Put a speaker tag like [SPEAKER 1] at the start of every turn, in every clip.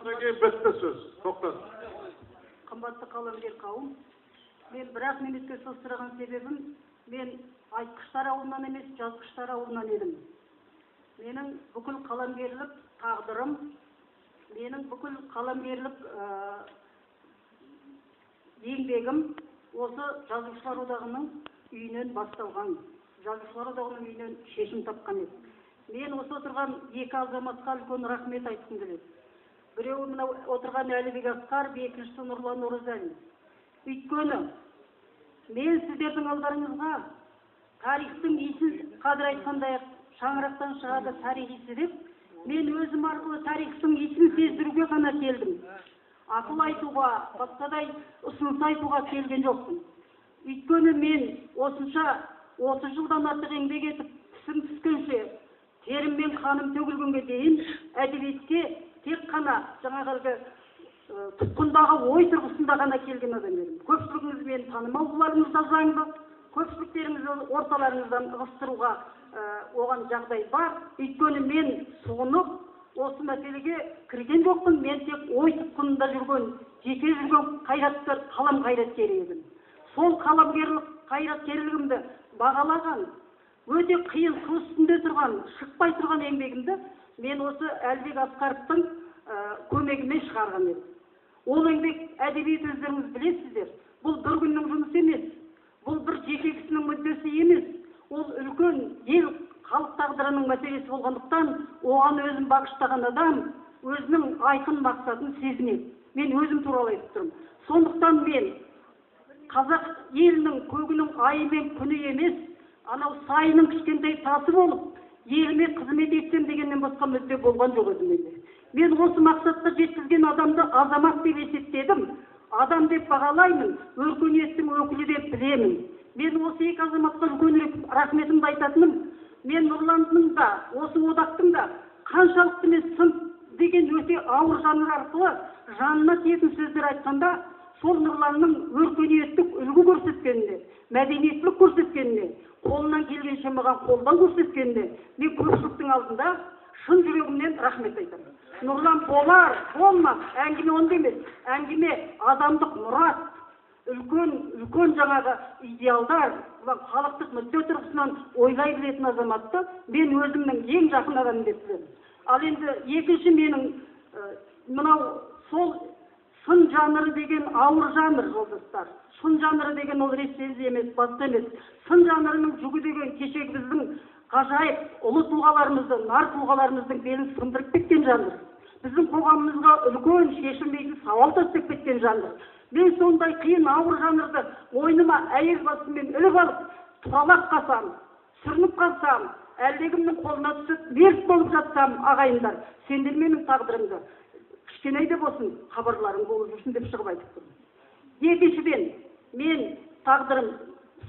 [SPEAKER 1] Бетте сөз. Тоқтат.
[SPEAKER 2] Қымбатты қаламгер қауым, мен бір-ақ минутке сөз сұраған себебім, мен айтқыштар ауылынан емес, жазғыштар ауылынан едім. Менің бүкіл қаламгерлік тағдырым, менің бүкіл қаламгерлік еңбегім осы жазушылар одағының үйінен басталған. Жазушылар одағының үйінен шешім тапқан еді. Мен осы отырған екі азаматқа үлкен рахмет айтқым келеді. Біреуі мына отырған Әлібек Асқаров, екіншісі Нұрлан Оразалин. Өйткені мен сіздердің алдарыңызға тарихтың исін, қазір айтқандай шаңырақтан шығады тарих исі деп, мен өзім арқылы тарихтың исін сездіруге ғана келдім. Ақыл айтуға, басқадай ұсыныс айтуға келген жоқпын. Өйткені мен осынша 30 жылдан артық еңбек етіп, тісім түскенше, терім мен қаным төгілгенге дейін әдебиетке тек қана жаңағы тұтқындағы ой тұрғысында ғана келген адам едім. Көпшілігіңіз мені танымауларыңызда заңды, көпшіліктеріңізді орталарыңыздан ығыстыруға оған жағдай бар. Өйткені мен сұғынып, осы мәселеге кірген жоқпын. Мен тек ой тұтқынында жүрген, жеке жүрген қайраткер, қалам қайраткері едім. Сол қаламгерлік қайраткерлігімді бағалаған, өте қиын су үстінде тұрған, шықпай тұрған еңбегімді мен осы Әлібек Асқаровтың көмегімен шығарған едім. Ол еңбек әдебиет өздеріңіз білесіздер. Бұл бір күннің жұмысы емес, бұл бір жеке кісінің мүддесі емес. Ол үлкен ел халық тағдырының мәселесі болғандықтан, оған өзін бағыштаған адам өзінің айқын мақсатын сезінеді. Мен өзім туралы айтып тұрмын. Сондықтан мен қазақ елінің көгінің айы мен күні емес, анау сайының кішкентай тасы болып, еліме қызмет етсем дегеннен басқа мүдде болған жоқ едім менде. Мен осы мақсатқа жеткізген адамды азамат деп есептедім, адам деп бағалаймын, өркениеттің өкілі деп білемін. Мен осы екі азаматқа үлкен рахметімді айтатыным, мен Нұрланның да, осы одақтың да қаншалықты мен сын деген өте ауыр жанр арқылы жанына тиетін сөздер айтқанда, сол Нұрланның өркениеттік үлгі көрсеткеніне, мәдениеттілік көрсеткеніне, қолынан келгенше маған қолдау көрсеткеніне, мен көпшіліктің алдында шын жүрегімнен рахмет айтамын. Нұрлан болар, болмақ, әңгіме онда емес. Әңгіме адамдық мұрат, үлкен жаңағы идеалдар, халықтық мүдде тұрғысынан ойлай білетін азаматты мен өзімнің ең жақын адамым деп білемін. Ал енді екінші менің мынау сол сын жанры деген ауыр жанр, жолдастар. Сын жанры деген ол рецензия емес, басқа емес. Сын жанрының жүгі деген кешегі біздің ғажайып ұлы тұлғаларымызды, нар тұлғаларымыздың белін сындырып кеткен жанр. Біздің қоғамымызға үлкен шешілмейтін сауал тастап кеткен жанр. Мен сондай қиын ауыр жанрды мойныма әйел басымен іліп алып, туралап қалсам, сүрініп қалсам, әлдекімнің қолына түсіп, мерт болып жатсам, ағайындар, сендер менің тағдырымды кішкене де болсын хабарларың болып жүрсін деп шығып айтып тұрмын. Екіншіден, мен тағдырым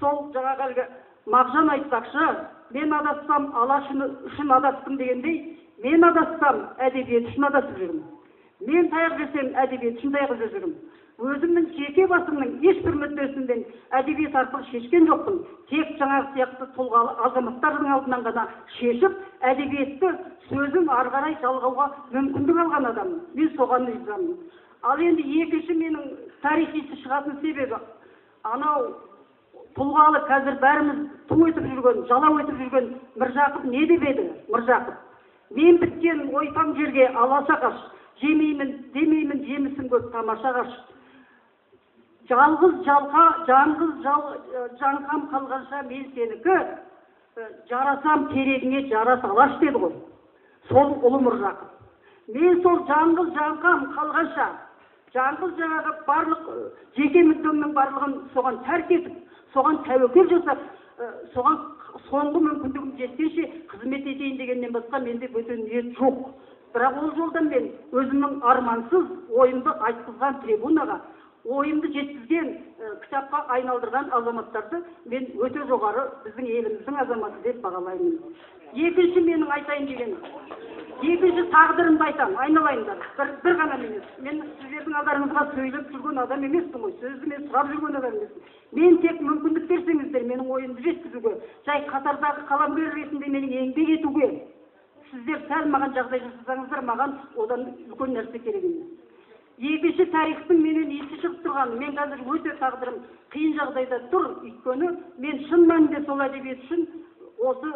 [SPEAKER 2] сол жаңағы Мағжан айтпақшы, мен адассам алаш үшін адаспын дегендей, мен адассам әдебиет үшін адасып жүрмін. Мен таяқ жесем әдебиет үшін таяқ жеп жүрмін. Өзімнің жеке басымның ешбір мүддесін әдебиет арқылы шешкен жоқпын. Тек жаңағы сияқты тұлғалы азаматтардың алдынан ғана шешіп, әдебиетті сөзін ары қарай жалғауға мүмкіндік алған адаммын. Мен соған ризамын. Ал енді екінші менің тарихисі шығатын себебі, анау тұлғалы қазір бәріміз ту етіп жүрген, жалау етіп жүрген Міржақып не деп еді? Міржақып: мен біткен ойпаң жерге аласа қаш, жемеймін, демеймін, жемісін көп тамаша қаш. Жалғыз жалқа, жаңқам қалғанша мен сенікі, жарасам терегіңе жарас алаш деді ғой. Сол ұлы Міржақып. Мен сол жалғыз жаңқам қалғанша, жалғыз жаңағы барлық жеке мүддемнің барлығын соған тәрк етіп, соған тәуекел жасап, соған соңғы мүмкіндігім жеткенше қызмет етейін дегеннен басқа менде бөтен ниет жоқ. Бірақ ол жолдан мен өзімнің армансыз ойымды айтқызған трибунаға, ойымды жеткізген кітапқа айналдырған азаматтарды мен өте жоғары біздің еліміздің азаматы деп бағалаймын. Екінші менің айтайын дегенім, екінші тағдырымды айтам, айналайындар. Бір ғана емес. Мен сіздердің алдарыңызға сөйлеп жүрген адам емеспін ғой, сөзді мен сұрап жүрген адам емеспін. Мен тек мүмкіндік берсеңіздер менің ойымды жеткізуге, жай қатардағы қаламгер ретінде менің еңбек етуге, сіздер сәл маған жағдай жасасаңыздар, маған одан үлкен нәрсе керек емес. Екінші тарихтың менен есі шығып тұрғаны, мен қазір өте тағдырым қиын жағдайда тұр, өйткені мен шын мәнінде сол әдебиет үшін осы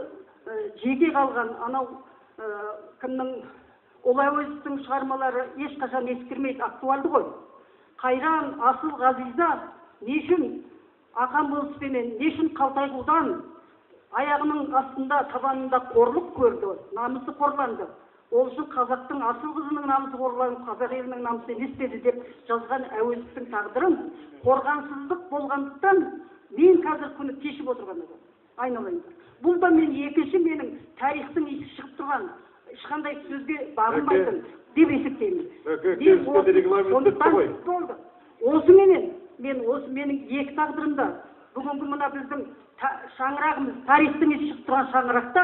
[SPEAKER 2] жеке қалған анау кімнің Ұлы Әуезовтың шығармалары ешқашан ескірмейді, актуалды ғой. Қайран, Асыл, Ғазиза не үшін ақан болыспенен, не үшін қалтайғудан аяғының астында, табанында қорлық көрді, намысы қорланды. Ол үшін қазақтың асыл қызының намысы қорланып, қазақ елінің намысы елестеді деп жазған Әуезовтің тағдырын қорғансыздық болғандықтан мен қазір күні кешіп отырған адам. Айналайын. Бұл да мен екінші менің тарихтың иісі шығып тұрған, ешқандай сөзге бағынбайтын деп есептеймін. Осыменен мен осы менің екі тағдырымда бүгінгі мына біздің шаңырағымыз, тарихтың иісі шығып тұрған шаңырақта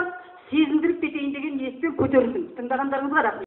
[SPEAKER 2] сезіндіріп кетейін деген ниетпен көтерілдім. Тыңдағандарыңызға рахмет.